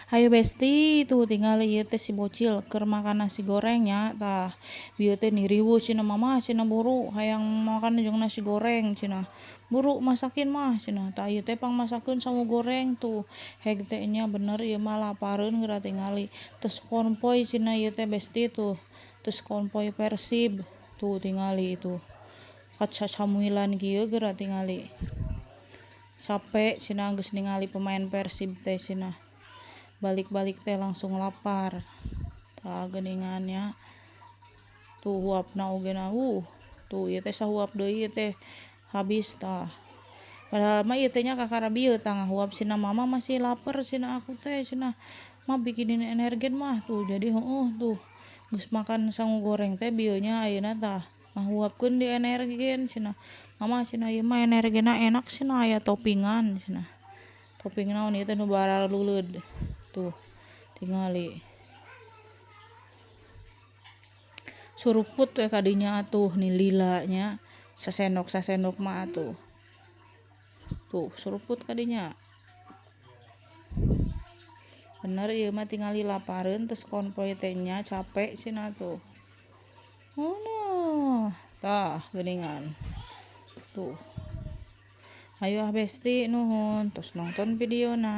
Hayu besti tuh tinggal ieu teh si bocil keur makan nasi gorengnya tah bieu teh niriweuh cenah mama cenah buru hayang makan jeung nasi goreng cenah buru masakin mah cenah tah ieu teh pang masakeun sangu goreng tuh heg teh nya bener ieu mah lapareun geura tingali tos konvoy cenah ieu teh besti tuh tos konvoy Persib tuh tingali itu kaca samuilan kieu geura tingali capek cenah geus ningali pemain Persib teh cenah balik-balik teh langsung lapar tah geuningannya tuh huapna ogena tuh ieu teh sahuap deui ieu teh habis tah padahal mah ieu teh nya kakarabieu tah ngahuap cenah mama masih lapar cenah aku teh cenah mah bikinin energen mah tuh jadi heueuh tuh geus makan sangu goreng teh bieu nya ayeuna tah ngahuapkeun di energen cenah mama cenah ieu mah energenna enak cenah aya toppingan cenah topping naon ieu teh nu baralulueud tuh tingali suruput we kadinya atuh ni lila nya sasendok mah atuh tuh suruput kadinya bener ieu mah tingali lapareun tos konvoy teh nya capek cenah tuh tah geuningan tuh ayo besti nuhun tos nongton videona.